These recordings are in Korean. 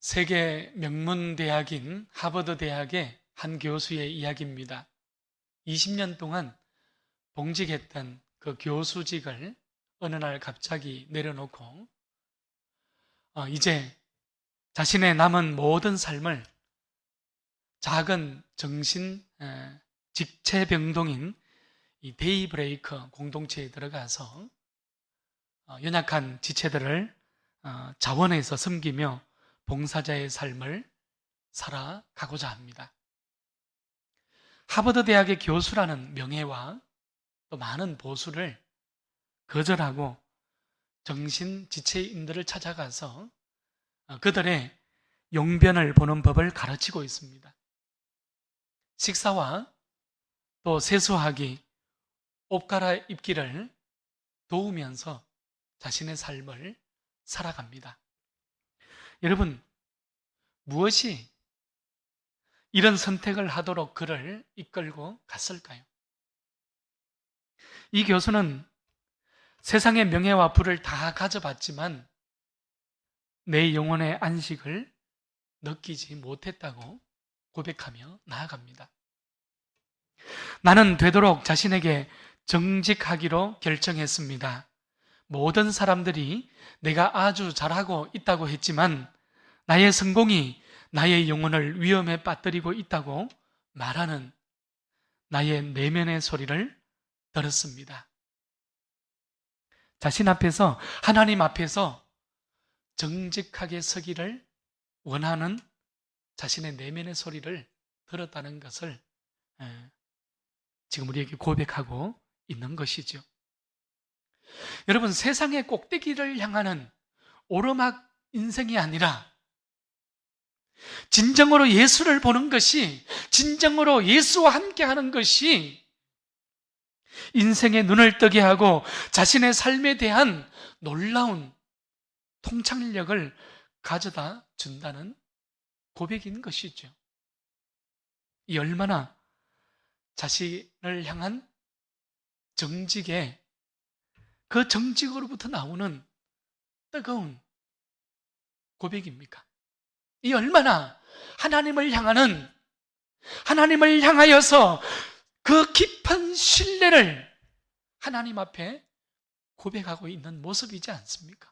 세계 명문 대학인 하버드 대학의 한 교수의 이야기입니다. 20년 동안 봉직했던 그 교수직을 어느 날 갑자기 내려놓고 이제 자신의 남은 모든 삶을 작은 정신 직체병동인 이 데이브레이크 공동체에 들어가서 연약한 지체들을 자원해서 섬기며 봉사자의 삶을 살아가고자 합니다. 하버드 대학의 교수라는 명예와 또 많은 보수를 거절하고 정신 지체인들을 찾아가서 그들의 용변을 보는 법을 가르치고 있습니다. 식사와 또 세수하기, 옷 갈아입기를 도우면서 자신의 삶을 살아갑니다. 여러분, 무엇이 이런 선택을 하도록 그를 이끌고 갔을까요? 이 교수는 세상의 명예와 부를 다 가져봤지만 내 영혼의 안식을 느끼지 못했다고 고백하며 나아갑니다. 나는 되도록 자신에게 정직하기로 결정했습니다. 모든 사람들이 내가 아주 잘하고 있다고 했지만 나의 성공이 나의 영혼을 위험에 빠뜨리고 있다고 말하는 나의 내면의 소리를 들었습니다. 자신 앞에서, 하나님 앞에서 정직하게 서기를 원하는 자신의 내면의 소리를 들었다는 것을 지금 우리에게 고백하고 있는 것이죠. 여러분, 세상의 꼭대기를 향하는 오르막 인생이 아니라 진정으로 예수를 보는 것이, 진정으로 예수와 함께 하는 것이 인생의 눈을 뜨게 하고 자신의 삶에 대한 놀라운 통찰력을 가져다 준다는 고백인 것이죠. 이 얼마나 자신을 향한 정직에, 그 정직으로부터 나오는 뜨거운 고백입니까? 이 얼마나 하나님을 향하여서 그 깊은 신뢰를 하나님 앞에 고백하고 있는 모습이지 않습니까?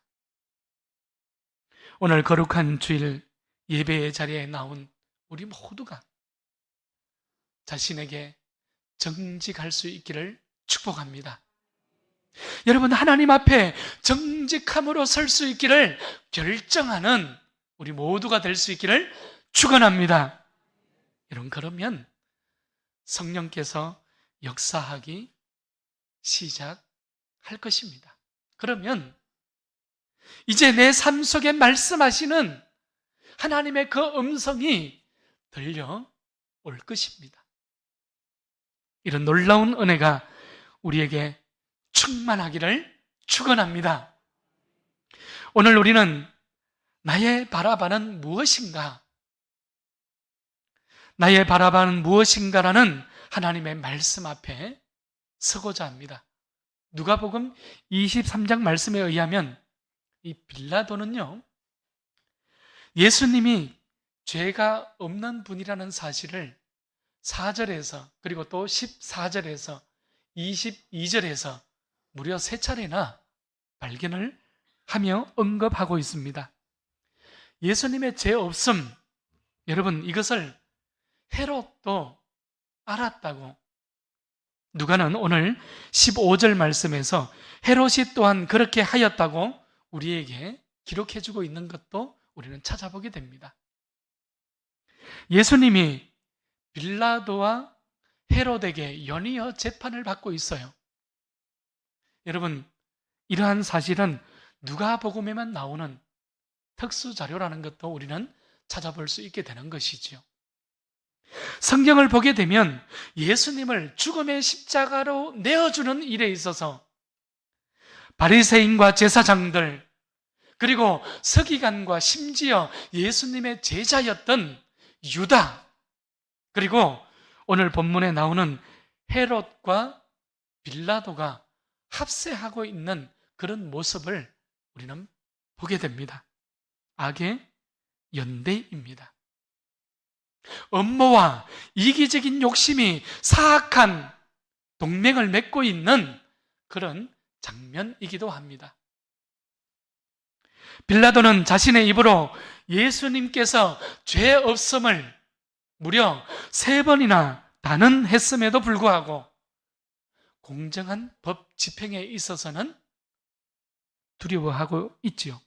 오늘 거룩한 주일 예배의 자리에 나온 우리 모두가 자신에게 정직할 수 있기를 축복합니다. 여러분, 하나님 앞에 정직함으로 설 수 있기를 결정하는 우리 모두가 될 수 있기를 축원합니다. 여러분, 그러면 성령께서 역사하기 시작할 것입니다. 그러면 이제 내 삶 속에 말씀하시는 하나님의 그 음성이 들려올 것입니다. 이런 놀라운 은혜가 우리에게 충만하기를 축원합니다. 오늘 우리는 나의 바라바는 무엇인가? 나의 바라바는 무엇인가라는 하나님의 말씀 앞에 서고자 합니다. 누가복음 23장 말씀에 의하면 이 빌라도는요, 예수님이 죄가 없는 분이라는 사실을 4절에서 그리고 또 14절에서 22절에서 무려 3차례나 발견을 하며 언급하고 있습니다. 예수님의 죄 없음, 여러분, 이것을 헤롯도 알았다고 누가는 오늘 15절 말씀에서 헤롯이 또한 그렇게 하였다고 우리에게 기록해주고 있는 것도 우리는 찾아보게 됩니다. 예수님이 빌라도와 헤롯에게 연이어 재판을 받고 있어요. 여러분, 이러한 사실은 누가복음에만 나오는 특수 자료라는 것도 우리는 찾아볼 수 있게 되는 것이지요. 성경을 보게 되면 예수님을 죽음의 십자가로 내어주는 일에 있어서 바리새인과 제사장들, 그리고 서기관과 심지어 예수님의 제자였던 유다, 그리고 오늘 본문에 나오는 헤롯과 빌라도가 합세하고 있는 그런 모습을 우리는 보게 됩니다. 악의 연대입니다. 음모와 이기적인 욕심이 사악한 동맹을 맺고 있는 그런 장면이기도 합니다. 빌라도는 자신의 입으로 예수님께서 죄 없음을 무려 3번이나 단언했음에도 불구하고 공정한 법 집행에 있어서는 두려워하고 있지요.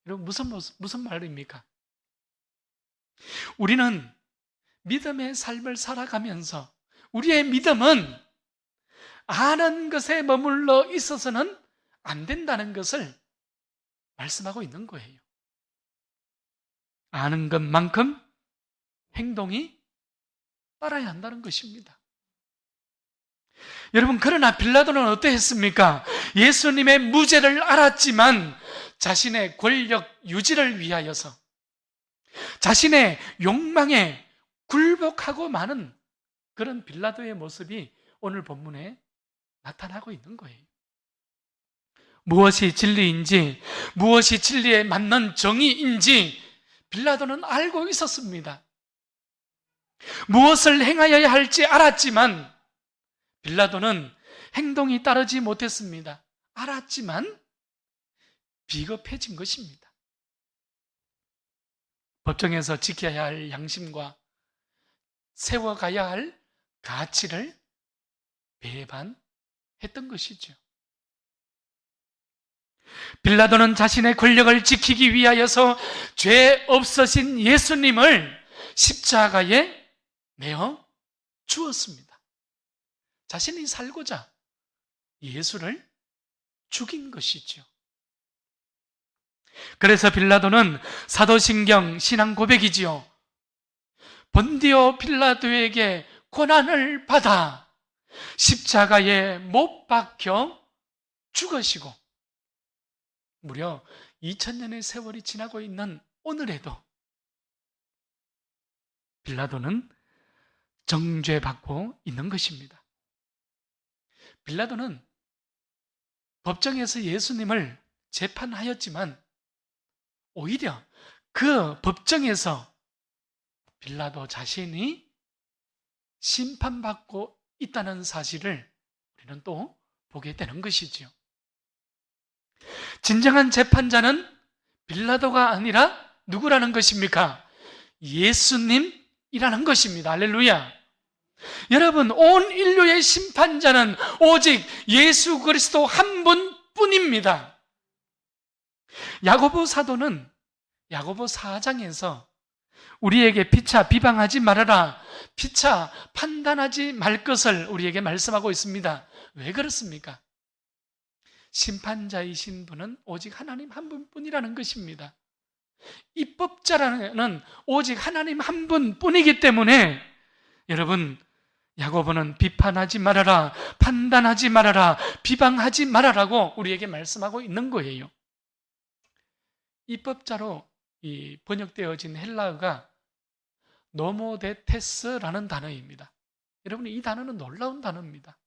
여러분, 무슨 말입니까? 우리는 믿음의 삶을 살아가면서 우리의 믿음은 아는 것에 머물러 있어서는 안 된다는 것을 말씀하고 있는 거예요. 아는 것만큼 행동이 따라야 한다는 것입니다. 여러분, 그러나 빌라도는 어떠했습니까? 예수님의 무죄를 알았지만 자신의 권력 유지를 위하여서 자신의 욕망에 굴복하고 마는 그런 빌라도의 모습이 오늘 본문에 나타나고 있는 거예요. 무엇이 진리인지, 무엇이 진리에 맞는 정의인지 빌라도는 알고 있었습니다. 무엇을 행하여야 할지 알았지만 빌라도는 행동이 따르지 못했습니다. 알았지만 비겁해진 것입니다. 법정에서 지켜야 할 양심과 세워가야 할 가치를 배반했던 것이죠. 빌라도는 자신의 권력을 지키기 위하여서 죄 없으신 예수님을 십자가에 내어 주었습니다. 자신이 살고자 예수를 죽인 것이죠. 그래서 빌라도는 사도신경 신앙 고백이지요. 본디오 빌라도에게 고난을 받아 십자가에 못 박혀 죽으시고 무려 2000년의 세월이 지나고 있는 오늘에도 빌라도는 정죄받고 있는 것입니다. 빌라도는 법정에서 예수님을 재판하였지만 오히려 그 법정에서 빌라도 자신이 심판받고 있다는 사실을 우리는 또 보게 되는 것이지요. 진정한 재판자는 빌라도가 아니라 누구라는 것입니까? 예수님이라는 것입니다. 할렐루야. 여러분, 온 인류의 심판자는 오직 예수 그리스도 한 분뿐입니다. 야고보 사도는 야고보 4장에서 우리에게 피차 비방하지 말아라, 피차 판단하지 말 것을 우리에게 말씀하고 있습니다. 왜 그렇습니까? 심판자이신 분은 오직 하나님 한 분뿐이라는 것입니다. 입법자라는 오직 하나님 한 분뿐이기 때문에 여러분, 야고보는 비판하지 말아라, 판단하지 말아라, 비방하지 말아라고 우리에게 말씀하고 있는 거예요. 입법자로 번역되어진 헬라어가 노모데테스라는 단어입니다. 여러분, 이 단어는 놀라운 단어입니다.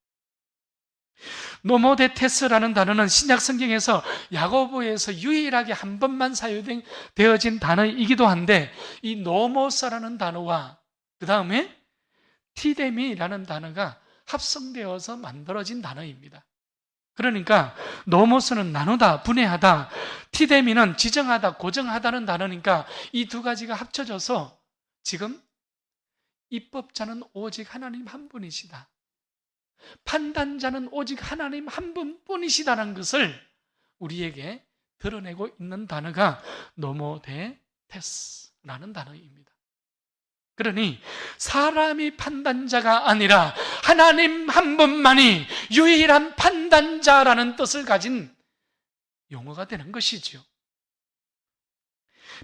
노모데테스라는 단어는 신약 성경에서 야고보에서 유일하게 한 번만 사용되어진 단어이기도 한데, 이 노모스라는 단어와 그 다음에 티데미라는 단어가 합성되어서 만들어진 단어입니다. 그러니까 노모스는 나누다, 분해하다, 티데미는 지정하다, 고정하다는 단어니까 이 두 가지가 합쳐져서 지금 입법자는 오직 하나님 한 분이시다, 판단자는 오직 하나님 한 분뿐이시다는 것을 우리에게 드러내고 있는 단어가 노모데테스라는 단어입니다. 그러니 사람이 판단자가 아니라 하나님 한 분만이 유일한 판단자라는 뜻을 가진 용어가 되는 것이지요.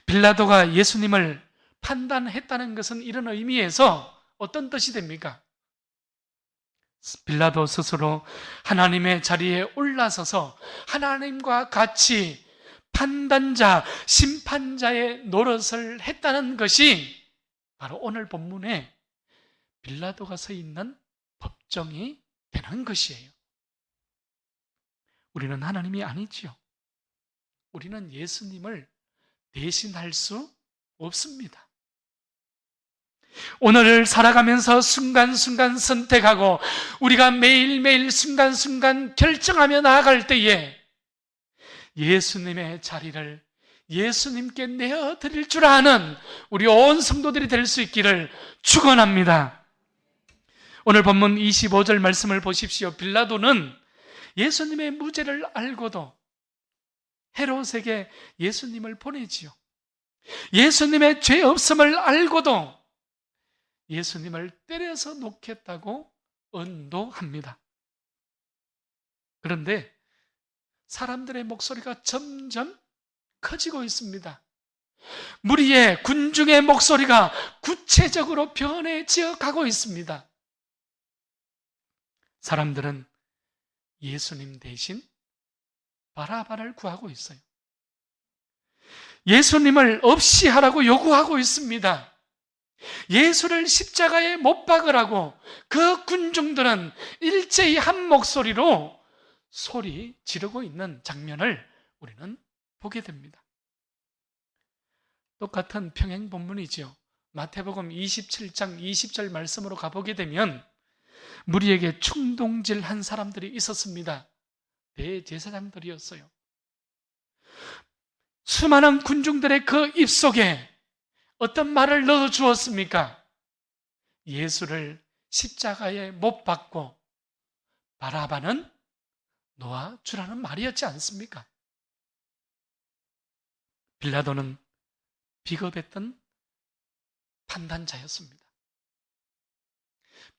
빌라도가 예수님을 판단했다는 것은 이런 의미에서 어떤 뜻이 됩니까? 빌라도 스스로 하나님의 자리에 올라서서 하나님과 같이 판단자, 심판자의 노릇을 했다는 것이 바로 오늘 본문에 빌라도가 서 있는 법정이 되는 것이에요. 우리는 하나님이 아니지요. 우리는 예수님을 대신할 수 없습니다. 오늘을 살아가면서 순간순간 선택하고 우리가 매일매일 순간순간 결정하며 나아갈 때에 예수님의 자리를 예수님께 내어드릴 줄 아는 우리 온 성도들이 될 수 있기를 축원합니다. 오늘 본문 25절 말씀을 보십시오. 빌라도는 예수님의 무죄를 알고도 헤롯에게 예수님을 보내지요. 예수님의 죄 없음을 알고도 예수님을 때려서 놓겠다고 언도합니다. 그런데 사람들의 목소리가 점점 커지고 있습니다. 무리의 군중의 목소리가 구체적으로 변해져 가고 있습니다. 사람들은 예수님 대신 바라바를 구하고 있어요. 예수님을 없이 하라고 요구하고 있습니다. 예수를 십자가에 못 박으라고 그 군중들은 일제히 한 목소리로 소리 지르고 있는 장면을 우리는 보게 됩니다. 똑같은 평행 본문이죠. 마태복음 27장 20절 말씀으로 가보게 되면 무리에게 충동질한 사람들이 있었습니다. 대제사장들이었어요. 수많은 군중들의 그 입속에 어떤 말을 넣어 주었습니까? 예수를 십자가에 못 박고 바라바는 놓아주라는 말이었지 않습니까? 빌라도는 비겁했던 판단자였습니다.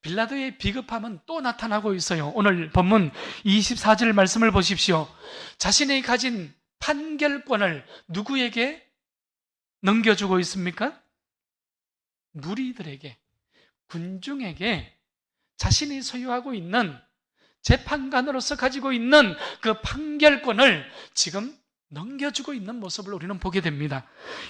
빌라도의 비겁함은 또 나타나고 있어요. 오늘 본문 24절 말씀을 보십시오. 자신이 가진 판결권을 누구에게 넘겨주고 있습니까? 무리들에게, 군중에게 자신이 소유하고 있는 재판관으로서 가지고 있는 그 판결권을 지금 넘겨주고 있는 모습을 우리는 보게 됩니다.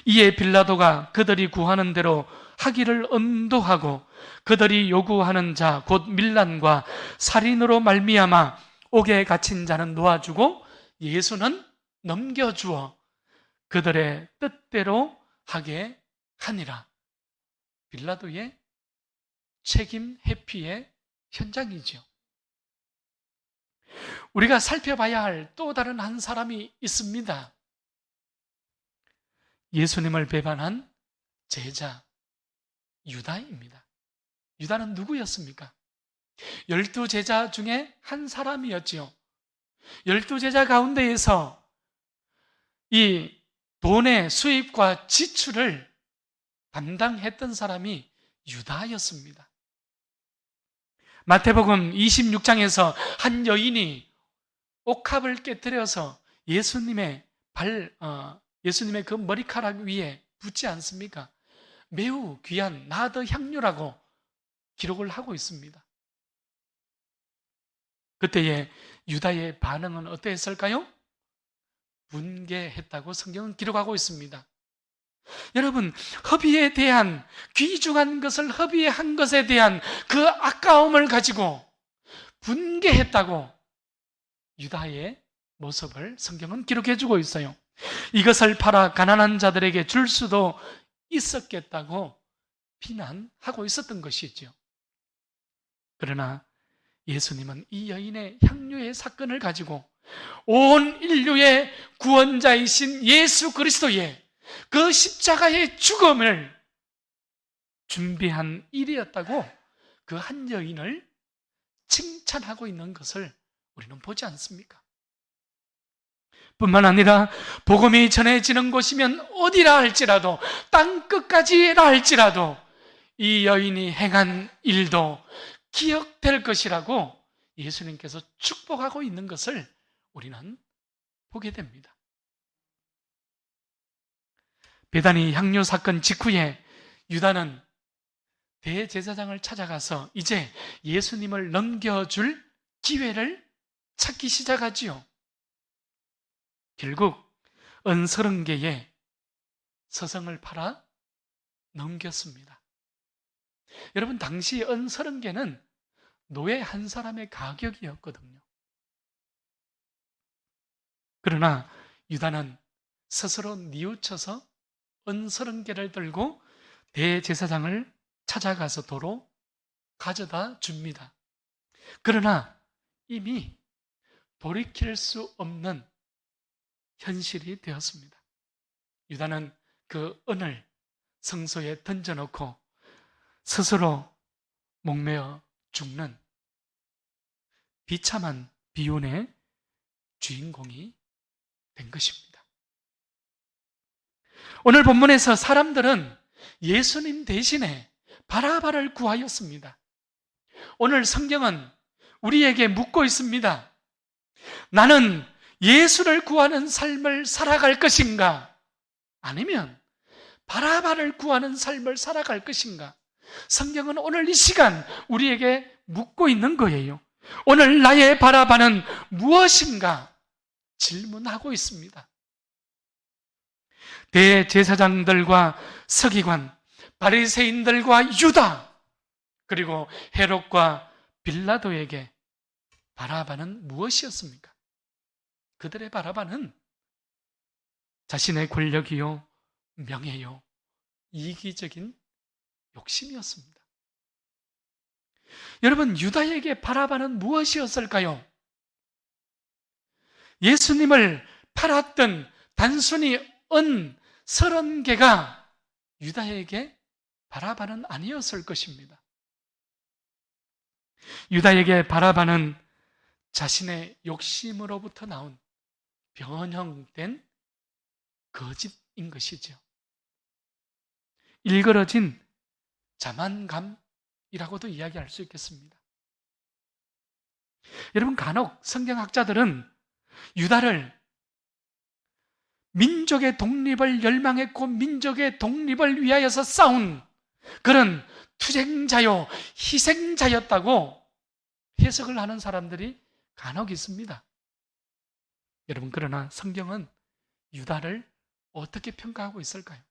이에 빌라도가 그들이 구하는 대로 하기를 언도하고 그들이 요구하는 자 곧 밀란과 살인으로 말미암아 옥에 갇힌 자는 놓아주고 예수는 넘겨주어 그들의 뜻대로 하게 하니라. 빌라도의 책임 회피의 현장이죠. 우리가 살펴봐야 할 또 다른 한 사람이 있습니다. 예수님을 배반한 제자 유다입니다. 유다는 누구였습니까? 12제자 중에 한 사람이었지요. 12제자 가운데에서 이 돈의 수입과 지출을 담당했던 사람이 유다였습니다. 마태복음 26장에서 한 여인이 옥합을 깨뜨려서 예수님의 그 머리카락 위에 붓지 않습니까? 매우 귀한 나드 향유라고 기록을 하고 있습니다. 그때의 유다의 반응은 어땠을까요? 분개했다고 성경은 기록하고 있습니다. 여러분, 허비에 대한, 귀중한 것을 허비한 것에 대한 그 아까움을 가지고 분개했다고 유다의 모습을 성경은 기록해주고 있어요. 이것을 팔아 가난한 자들에게 줄 수도 있었겠다고 비난하고 있었던 것이죠. 그러나 예수님은 이 여인의 향유의 사건을 가지고 온 인류의 구원자이신 예수 그리스도의 그 십자가의 죽음을 준비한 일이었다고 그 한 여인을 칭찬하고 있는 것을 우리는 보지 않습니까? 뿐만 아니라 복음이 전해지는 곳이면 어디라 할지라도 땅 끝까지라 할지라도 이 여인이 행한 일도 기억될 것이라고 예수님께서 축복하고 있는 것을 우리는 보게 됩니다. 베다니 향유 사건 직후에 유다는 대제사장을 찾아가서 이제 예수님을 넘겨줄 기회를 찾기 시작하지요. 결국 30개의 서성을 팔아 넘겼습니다. 여러분, 당시 30개는 노예 한 사람의 가격이었거든요. 그러나 유다는 스스로 뉘우쳐서 은 30개를 들고 대제사장을 찾아가서 도로 가져다 줍니다. 그러나 이미 돌이킬 수 없는 현실이 되었습니다. 유다는 그 은을 성소에 던져놓고 스스로 목매어 죽는 비참한 비운의 주인공이 된 것입니다. 오늘 본문에서 사람들은 예수님 대신에 바라바를 구하였습니다. 오늘 성경은 우리에게 묻고 있습니다. 나는 예수를 구하는 삶을 살아갈 것인가? 아니면 바라바를 구하는 삶을 살아갈 것인가? 성경은 오늘 이 시간 우리에게 묻고 있는 거예요. 오늘 나의 바라바는 무엇인가? 질문하고 있습니다. 대제사장들과 서기관, 바리새인들과 유다, 그리고 헤롯과 빌라도에게 바라바는 무엇이었습니까? 그들의 바라바는 자신의 권력이요, 명예요, 이기적인 욕심이었습니다. 여러분, 유다에게 바라바는 무엇이었을까요? 예수님을 팔았던 단순히 은 30개가 유다에게 바라바는 아니었을 것입니다. 유다에게 바라바는 자신의 욕심으로부터 나온 변형된 거짓인 것이죠. 일그러진 자만감이라고도 이야기할 수 있겠습니다. 여러분, 간혹 성경학자들은 유다를 민족의 독립을 열망했고 민족의 독립을 위하여서 싸운 그런 투쟁자요, 희생자였다고 해석을 하는 사람들이 간혹 있습니다. 여러분, 그러나 성경은 유다를 어떻게 평가하고 있을까요?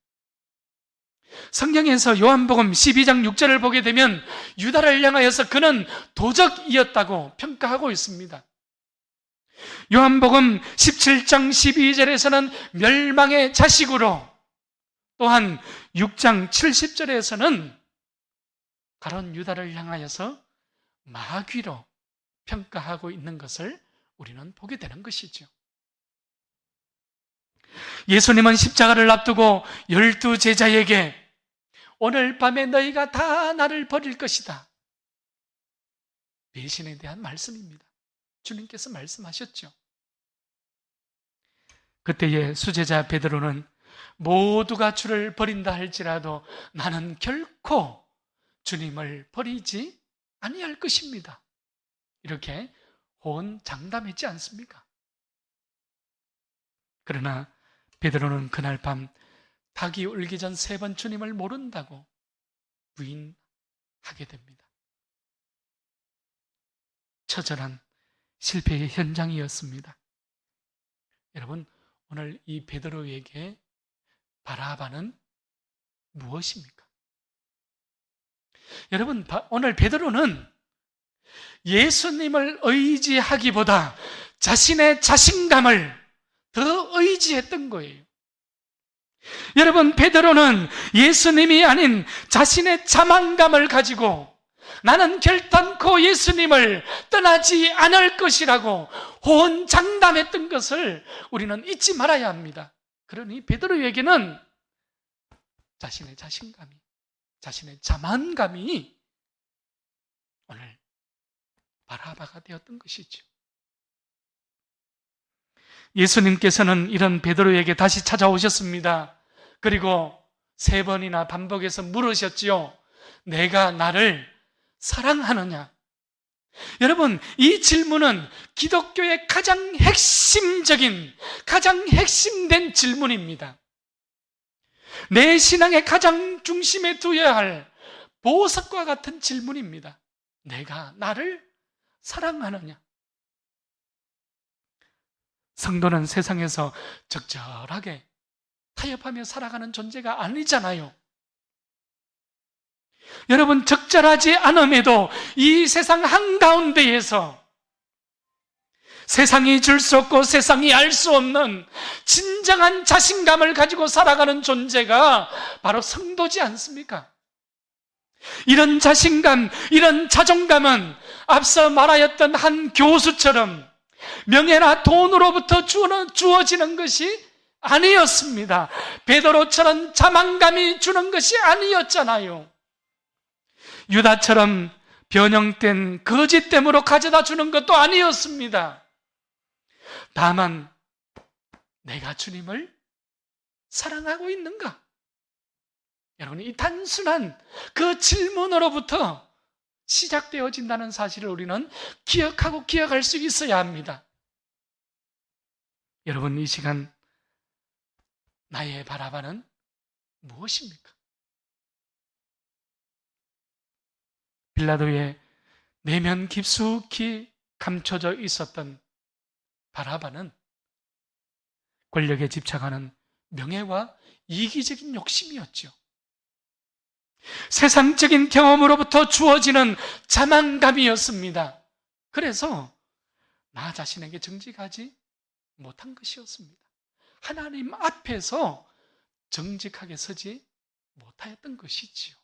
성경에서 요한복음 12장 6절을 보게 되면 유다를 향하여서 그는 도적이었다고 평가하고 있습니다. 요한복음 17장 12절에서는 멸망의 자식으로, 또한 6장 70절에서는 가룟 유다를 향하여서 마귀로 평가하고 있는 것을 우리는 보게 되는 것이죠. 예수님은 십자가를 앞두고 12제자에게 오늘 밤에 너희가 다 나를 버릴 것이다, 배신에 대한 말씀입니다. 주님께서 말씀하셨죠. 그때의 수제자 베드로는 모두가 주를 버린다 할지라도 나는 결코 주님을 버리지 아니할 것입니다, 이렇게 호언장담했지 않습니까? 그러나 베드로는 그날 밤 닭이 울기 전 3번 주님을 모른다고 부인하게 됩니다. 처절한 실패의 현장이었습니다. 여러분, 오늘 이 베드로에게 바라바는 무엇입니까? 여러분, 오늘 베드로는 예수님을 의지하기보다 자신의 자신감을 더 의지했던 거예요. 여러분, 베드로는 예수님이 아닌 자신의 자만감을 가지고 나는 결단코 예수님을 떠나지 않을 것이라고 호언장담했던 것을 우리는 잊지 말아야 합니다. 그러니 베드로에게는 자신의 자신감이, 자신의 자만감이 오늘 바라바가 되었던 것이죠. 예수님께서는 이런 베드로에게 다시 찾아오셨습니다. 그리고 3번이나 반복해서 물으셨지요. 내가 나를 사랑하느냐? 여러분, 이 질문은 기독교의 가장 핵심적인, 가장 핵심된 질문입니다. 내 신앙의 가장 중심에 두어야 할 보석과 같은 질문입니다. 내가 나를 사랑하느냐? 성도는 세상에서 적절하게 타협하며 살아가는 존재가 아니잖아요. 여러분, 적절하지 않음에도 이 세상 한가운데에서 세상이 줄 수 없고 세상이 알 수 없는 진정한 자신감을 가지고 살아가는 존재가 바로 성도지 않습니까? 이런 자신감, 이런 자존감은 앞서 말하였던 한 교수처럼 명예나 돈으로부터 주어지는 것이 아니었습니다. 베드로처럼 자만감이 주는 것이 아니었잖아요. 유다처럼 변형된 거짓됨으로 가져다 주는 것도 아니었습니다. 다만 내가 주님을 사랑하고 있는가? 여러분, 이 단순한 그 질문으로부터 시작되어진다는 사실을 우리는 기억하고 기억할 수 있어야 합니다. 여러분, 이 시간 나의 바라바는 무엇입니까? 빌라도의 내면 깊숙이 감춰져 있었던 바라바는 권력에 집착하는 명예와 이기적인 욕심이었죠. 세상적인 경험으로부터 주어지는 자만감이었습니다. 그래서 나 자신에게 정직하지 못한 것이었습니다. 하나님 앞에서 정직하게 서지 못하였던 것이지요.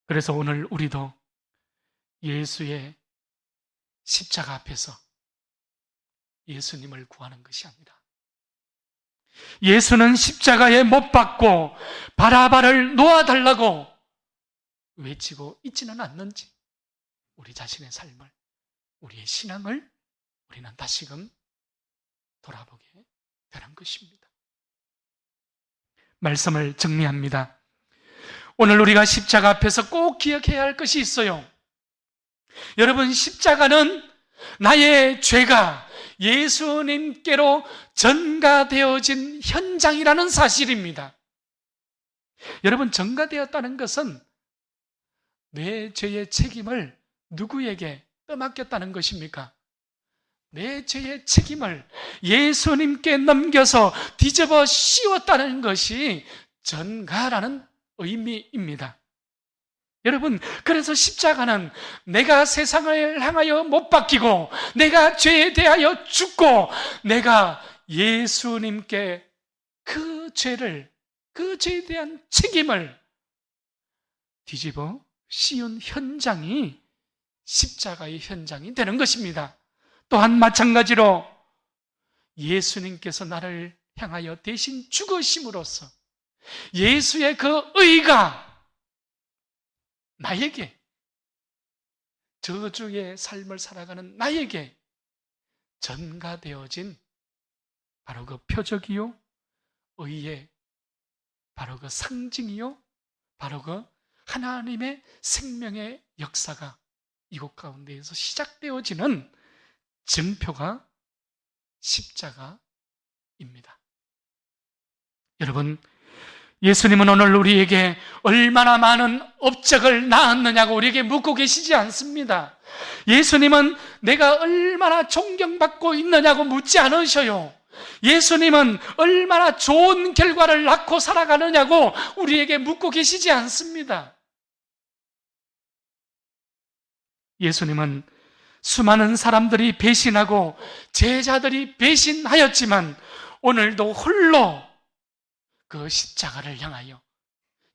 그래서 오늘 우리도 예수의 십자가 앞에서 예수님을 구하는 것이 아니라 예수는 십자가에 못 박고 바라바를 놓아달라고 외치고 있지는 않는지 우리 자신의 삶을, 우리의 신앙을 우리는 다시금 돌아보게 되는 것입니다. 말씀을 정리합니다. 오늘 우리가 십자가 앞에서 꼭 기억해야 할 것이 있어요. 여러분, 십자가는 나의 죄가 예수님께로 전가되어진 현장이라는 사실입니다. 여러분, 전가되었다는 것은 내 죄의 책임을 누구에게 떠맡겼다는 것입니까? 내 죄의 책임을 예수님께 넘겨서 뒤집어 씌웠다는 것이 전가라는 의미입니다. 여러분, 그래서 십자가는 내가 세상을 향하여 못 박히고 내가 죄에 대하여 죽고 내가 예수님께 그 죄에 대한 책임을 뒤집어 씌운 현장이 십자가의 현장이 되는 것입니다. 또한 마찬가지로 예수님께서 나를 향하여 대신 죽으심으로써 예수의 그 의가 나에게, 저주의 삶을 살아가는 나에게 전가되어진 바로 그 표적이요, 의의 바로 그 상징이요, 바로 그 하나님의 생명의 역사가 이곳 가운데에서 시작되어지는 증표가 십자가입니다. 여러분, 예수님은 오늘 우리에게 얼마나 많은 업적을 낳았느냐고 우리에게 묻고 계시지 않습니다. 예수님은 내가 얼마나 존경받고 있느냐고 묻지 않으셔요. 예수님은 얼마나 좋은 결과를 낳고 살아가느냐고 우리에게 묻고 계시지 않습니다. 예수님은 수많은 사람들이 배신하고 제자들이 배신하였지만 오늘도 홀로 그 십자가를 향하여,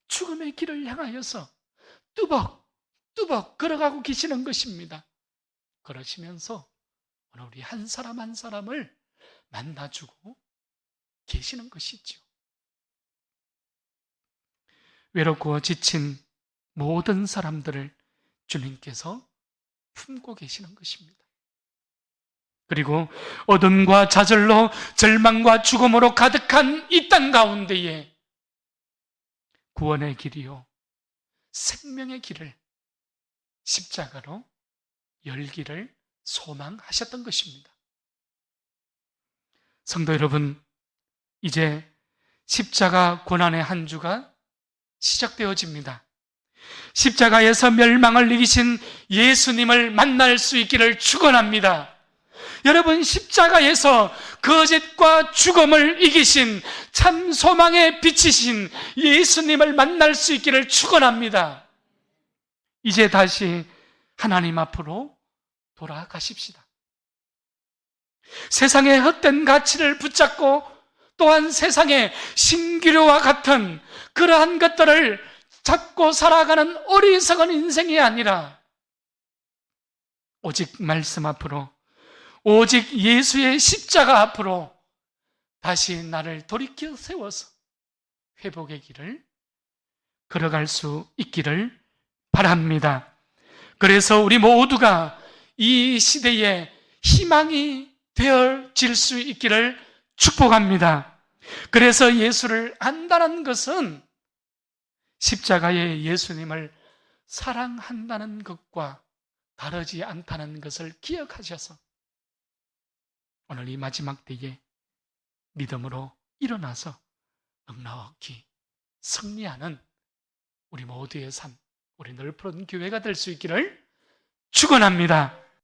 죽음의 길을 향하여서 뚜벅뚜벅 걸어가고 계시는 것입니다. 그러시면서 오늘 우리 한 사람 한 사람을 만나주고 계시는 것이죠. 외롭고 지친 모든 사람들을 주님께서 품고 계시는 것입니다. 그리고 어둠과 좌절로 절망과 죽음으로 가득한 이 땅 가운데에 구원의 길이요, 생명의 길을 십자가로 열기를 소망하셨던 것입니다. 성도 여러분, 이제 십자가 고난의 한 주가 시작되어집니다. 십자가에서 멸망을 이기신 예수님을 만날 수 있기를 축원합니다. 여러분, 십자가에서 거짓과 죽음을 이기신 참 소망의 빛이신 예수님을 만날 수 있기를 축원합니다. 이제 다시 하나님 앞으로 돌아가십시다. 세상의 헛된 가치를 붙잡고 또한 세상의 신기류와 같은 그러한 것들을 잡고 살아가는 어리석은 인생이 아니라 오직 말씀 앞으로, 오직 예수의 십자가 앞으로 다시 나를 돌이켜 세워서 회복의 길을 걸어갈 수 있기를 바랍니다. 그래서 우리 모두가 이 시대에 희망이 되어질 수 있기를 축복합니다. 그래서 예수를 안다는 것은 십자가의 예수님을 사랑한다는 것과 다르지 않다는 것을 기억하셔서 오늘 이 마지막 때에 믿음으로 일어나서 넉넉히 승리하는 우리 모두의 삶, 우리 넓은 교회가 될 수 있기를 축원합니다.